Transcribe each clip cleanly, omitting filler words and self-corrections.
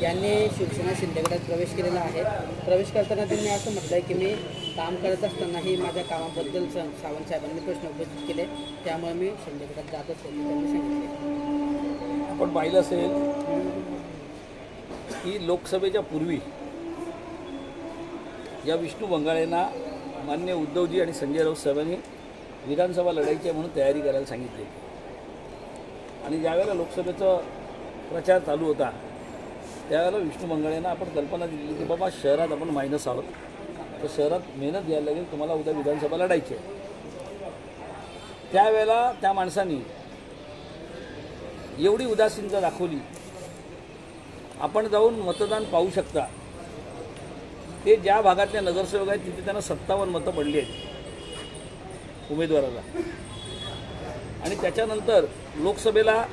यांनी शिवसेना शिंदे गटात प्रवेश केलेला आहे। प्रवेश करताना त्यांनी असं म्हटलं आहे की मी काम करत असतानाही माझ्या कामाबद्दल सावंत साहेबांनी प्रश्न उपस्थित केले, त्यामुळे मी शिंदे गटात जात असल्याचे त्यांनी सांगितले। आपण पाहिलं असेल की लोकसभेच्या पूर्वी या विष्णू बंगाळेंना मान्य उद्धवजी आणि संजय राऊत साहेबांनी विधानसभा लढायची म्हणून तयारी करायला सांगितली आणि ज्यावेळेला लोकसभेचा प्रचार चालू होता त्यावेळेला विष्णू बंगाळेंना आपण कल्पना दिली की बाबा शहरात आपण मायनस आहोत, तर शहरात मेहनत घ्यायला लागेल, तुम्हाला उद्या विधानसभा लढायची आहे। त्यावेळेला त्या माणसांनी एवढी उदासीनता दाखवली, आपण जाऊन मतदान पाहू शकता, ते ज्या भागातले नगरसेवक आहेत तिथे त्यांना 57 मतं पडली आहेत उमेदवाराला आणि त्याच्यानंतर लोकसभेला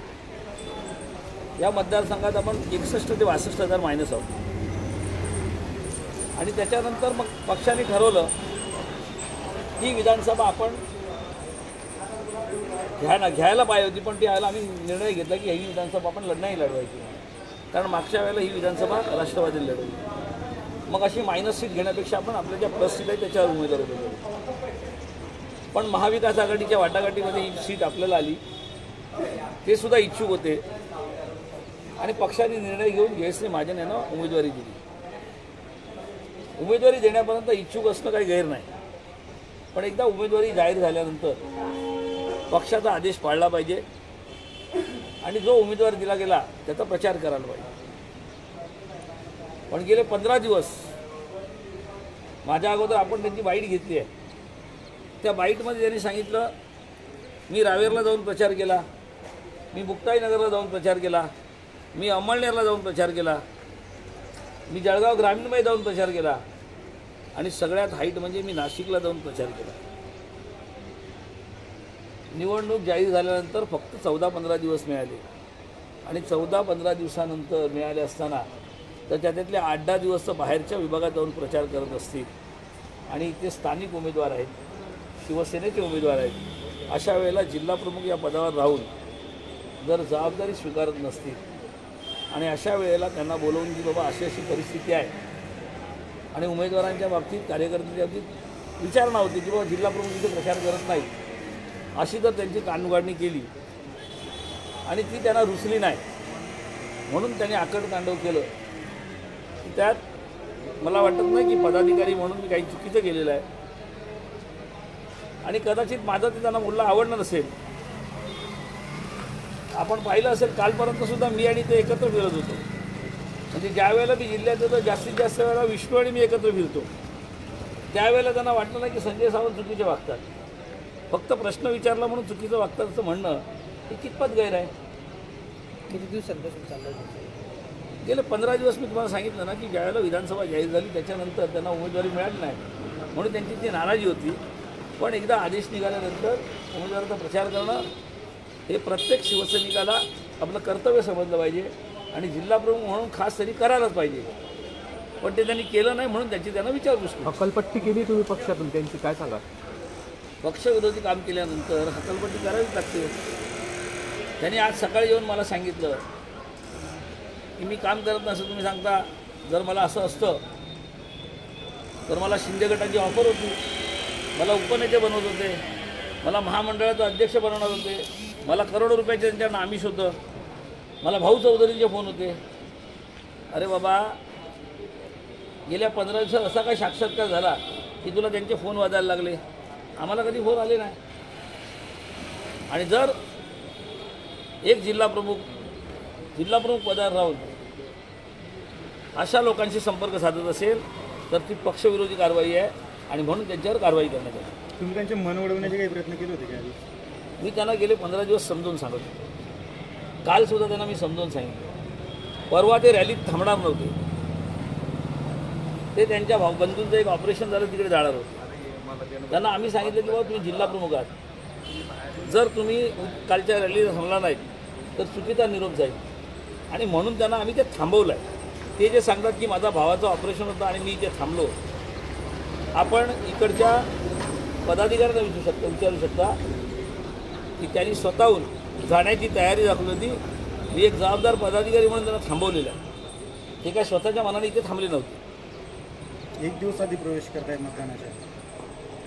या मतदारसंघात आपण 61 ते 62,000 मायनस आहोत आणि त्याच्यानंतर मग पक्षाने ठरवलं की विधानसभा आपण घ्यायला पाहिजे होती, पण त्यावेळेला आम्ही निर्णय घेतला की ही विधानसभा आपण नाही लढवायची, कारण मागच्या वेळेला ही विधानसभा राष्ट्रवादीला लढवली। मग अशी मायनस सीट घेण्यापेक्षा आपण आपल्या ज्या प्लस सीट आहे त्याच्यावर उमेदवार उभे केले, पण महाविकास आघाडीच्या वाटाघाटीमध्ये ही सीट आपल्याला आली, ते सुद्धा इच्छुक होते आणि पक्षाने निर्णय घेऊन जयश्री महाजन यांना उमेदवारी दिली। उमेदवारी देण्यापर्यंत इच्छुक असणं काही गैर नाही, पण एकदा उमेदवारी जाहीर झाल्यानंतर पक्षाचा आदेश पाळला पाहिजे आणि जो उमेदवार दिला गेला त्याचा प्रचार करायला पाहिजे। पण गेले 15 दिवस माझ्या अगोदर आपण त्यांची बाईट घेतली आहे, त्या बाईटमध्ये त्यांनी सांगितलं मी रावेरला जाऊन प्रचार केला, मी मुक्ताईनगरला जाऊन प्रचार केला, मी अमळनेरला जाऊन प्रचार केला, मी जळगाव ग्रामीणमध्ये जाऊन प्रचार केला आणि सगळ्यात हाईट म्हणजे मी नाशिकला जाऊन प्रचार केला। निवडणूक जाहीर झाल्यानंतर फक्त 14-15 दिवस मिळाले आणि 14-15 दिवसानंतर मिळाले असताना तर त्यातले 8-10 दिवस तर बाहेरच्या विभागात जाऊन प्रचार करत असतील आणि इथे स्थानिक उमेदवार आहेत, शिवसेनेचे उमेदवार आहेत, अशा वेळेला जिल्हाप्रमुख या पदावर राहून जर जबाबदारी स्वीकारत नसतील आणि अशा वेळेला त्यांना बोलवून की बाबा अशी अशी परिस्थिती आहे आणि उमेदवारांच्या बाबतीत कार्यकर्त्यांच्या बाबतीत विचारणा होती की बाबा जिल्हाप्रमुख इथे प्रचार करत नाही, अशी जर त्यांची कानउघाडणी केली आणि ती त्यांना रुचली नाही म्हणून त्यांनी आकडतांडव केलं, त्यात मला वाटत नाही की पदाधिकारी म्हणून मी काही चुकीचं केलेलं आहे आणि कदाचित माझं ते त्यांना बोलणं आवडणार नसेल। आपण पाहिलं असेल कालपर्यंतसुद्धा मी आणि ते एकत्र फिरत होतो, म्हणजे ज्या वेळेला मी जिल्ह्यात येतो जास्तीत जास्त वेळेला विष्णू आणि मी एकत्र फिरतो, त्यावेळेला त्यांना वाटलं नाही की संजय सावंत चुकीचे वागतात, फक्त प्रश्न विचारला म्हणून चुकीचं वागतात असं म्हणणं हे कितपत गैर आहे। किती दिवसांपासून चाललं? गेले 15 दिवस मी तुम्हाला सांगितलं ना की ज्यावेळेला विधानसभा जाहीर झाली त्याच्यानंतर त्यांना उमेदवारी मिळाली नाही म्हणून त्यांची ती नाराजी होती, पण एकदा आदेश निघाल्यानंतर उमेदवाराचा प्रचार करणं हे प्रत्येक शिवसैनिकाला आपलं कर्तव्य समजलं पाहिजे आणि जिल्हाप्रमुख म्हणून खास तरी करायलाच पाहिजे, पण ते त्यांनी केलं नाही म्हणून त्यांना विचारपूस केली। हकालपट्टी केली तुम्ही पक्षातून, त्यांची काय सांगा? पक्षविरोधी काम केल्यानंतर हकालपट्टी करावीच लागते। त्यांनी आज सकाळी येऊन मला सांगितलं की मी काम करत नसं तुम्ही सांगता, जर मला असं असतं तर मला शिंदे गटाची ऑफर होती, मला उपनेते बनवत होते, मला महामंडळाचा अध्यक्ष बनवणार होते, मला करोडो रुपयाचे त्यांच्याकडनं आमिष होतं, मला भाऊ चौधरीचे फोन होते। अरे बाबा, गेल्या 15 दिवसात असा काय साक्षात्कार झाला की तुला त्यांचे फोन वाजायला लागले? आम्हाला कधी फोन आले नाही। आणि जर एक जिल्हाप्रमुख पदावर राहून अशा लोकांशी संपर्क साधत असेल तर ती पक्षविरोधी कारवाई आहे आणि म्हणून त्यांच्यावर कारवाई करण्यात आली। तुम्ही त्यांचे मन वळवण्याचे काही प्रयत्न केले होते का? मी त्यांना गेले 15 दिवस समजून सांगत होतो, कालसुद्धा त्यांना मी समजून सांगितलं, परवा ते रॅलीत थांबणार नव्हते, ते त्यांच्या बंधूंचं एक ऑपरेशन झालं तिकडे जाणार होते। त्यांना आम्ही सांगितलं की बाबा तुम्ही जिल्हाप्रमुख आहात, जर तुम्ही कालच्या रॅलीला थांबला नाहीत तर चुकीचा निरोप जाईल आणि म्हणून त्यांना आम्ही ते थांबवलं आहे। ते जे सांगतात की माझा भावाचं ऑपरेशन होतं आणि मी जे थांबलो, आपण इकडच्या पदाधिकाऱ्यांना विचारू शकता की त्यांनी स्वतःहून जाण्याची तयारी दाखवली होती, मी एक जबाबदार पदाधिकारी म्हणून त्यांना थांबवलेलं आहे। ते काय स्वतःच्या मनाने इथे थांबले नव्हते. एक दिवस आधी प्रवेश करताय मतदानाच्या.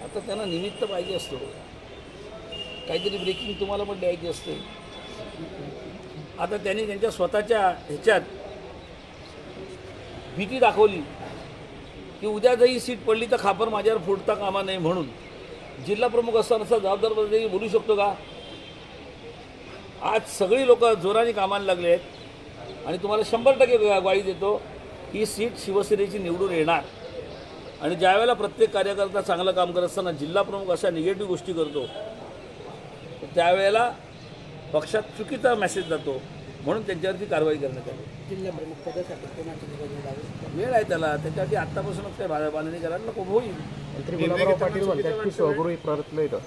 आता त्यांना निमित्त पाहिजे असतो, काहीतरी ब्रेकिंग तुम्हाला पण द्यायची असते. आता त्यांनी त्यांच्या स्वतःच्या ह्याच्यात भीती दाखवली की उद्या जरी सीट पडली तर खापर माझ्यावर फुटता कामा नये म्हणून. जिल्हा प्रमुख असताना जबाबदार पद्धतीने बोलू शकतो का? आज सगळी लोक जोराने कामाला लागले आहेत आणि तुम्हाला 100% ग्वाही देतो ही सीट शिवसेनेची निवडून येणार. आणि ज्यावेळेला प्रत्येक कार्यकर्ता चांगलं काम करत असताना जिल्हा प्रमुख अशा निगेटिव्ह गोष्टी करतो त्यावेळेला पक्षात चुकीचा मेसेज जातो, म्हणून त्यांच्यावरती कारवाई करण्यात आली. जिल्हा प्रमुख पदासाठी कोणाची निवडणूक लागेल? वेळ आहे त्याला, त्याच्यासाठी आत्तापासूनच काय बांधणी करायला नको. होईल. मंत्री गुलाबराव पाटील म्हणतात की स्वगृही परतलं इथं.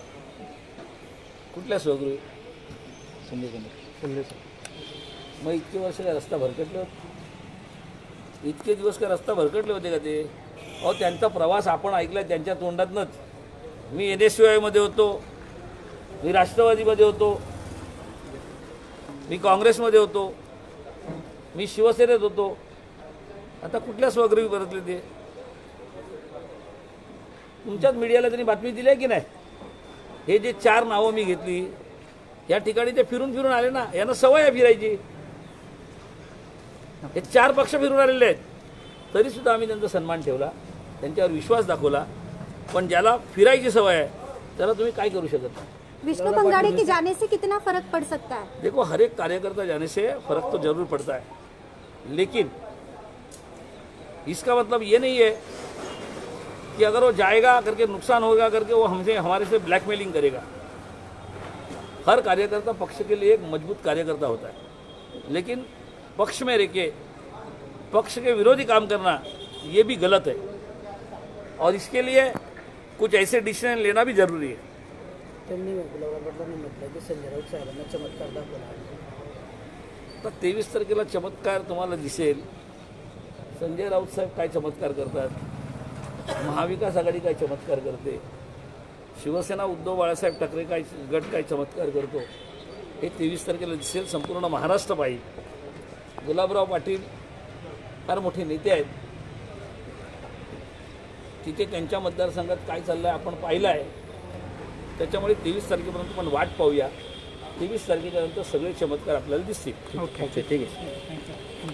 कुठल्या स्वगृही? शिंदे मग इतके वर्ष काय रस्ता भरकटले होते? इतके दिवस काय रस्ता भरकटले होते का ते? अहो त्यांचा प्रवास आपण ऐकला त्यांच्या तोंडातनंच. मी NSUI होतो, मी राष्ट्रवादीमध्ये होतो, मी काँग्रेसमध्ये होतो, मी शिवसेनेत होतो. आता कुठल्या स्वगृही परतले ते? तुमच्याच मीडियाला त्यांनी बातमी दिली आहे की नाही? हे जे 4 नावं मी घेतली या ठिकाणी ते फिरून फिरून आले ना, यांना सवय आहे फिरायची. हे 4 पक्ष फिरून आलेले आहेत, तरीसुद्धा आम्ही त्यांचा सन्मान ठेवला, त्यांच्यावर विश्वास दाखवला. पण ज्याला फिरायची सवय आहे त्याला तुम्ही काय करू शकत नाही. विष्णु पंगाड़े के जाने से कितना फर्क पड़ सकता है? देखो, हर एक कार्यकर्ता जाने से फर्क तो जरूर पड़ता है, लेकिन इसका मतलब ये नहीं है कि अगर वो जाएगा करके नुकसान होगा करके वो हमसे हमारे से ब्लैकमेलिंग करेगा. हर कार्यकर्ता पक्ष के लिए एक मजबूत कार्यकर्ता होता है, लेकिन पक्ष में रह के पक्ष के विरोधी काम करना ये भी गलत है, और इसके लिए कुछ ऐसे डिसीजन लेना भी जरूरी है. त्यांनी गुलाबराव पाटलांनी म्हटलं की संजय राऊत साहेबांना चमत्कार दाखवला. तर 23 तारखेला चमत्कार तुम्हाला दिसेल. संजय राऊत साहेब काय चमत्कार करतात, महाविकास आघाडी काय चमत्कार करते, शिवसेना उद्धव बाळासाहेब ठाकरे काय गट काय चमत्कार करतो, हे 23 तारखेला दिसेल. संपूर्ण महाराष्ट्र पाहिजे. गुलाबराव पाटील फार मोठे नेते आहेत, तिथे त्यांच्या मतदारसंघात काय चाललं आहे आपण पाहिलं आहे. त्याच्यामुळे 23 तारखेपर्यंत पण वाट पाहूया. 23 तारखेच्या नंतर सगळे चमत्कार आपल्याला दिसतील. ओके, ठीक आहे.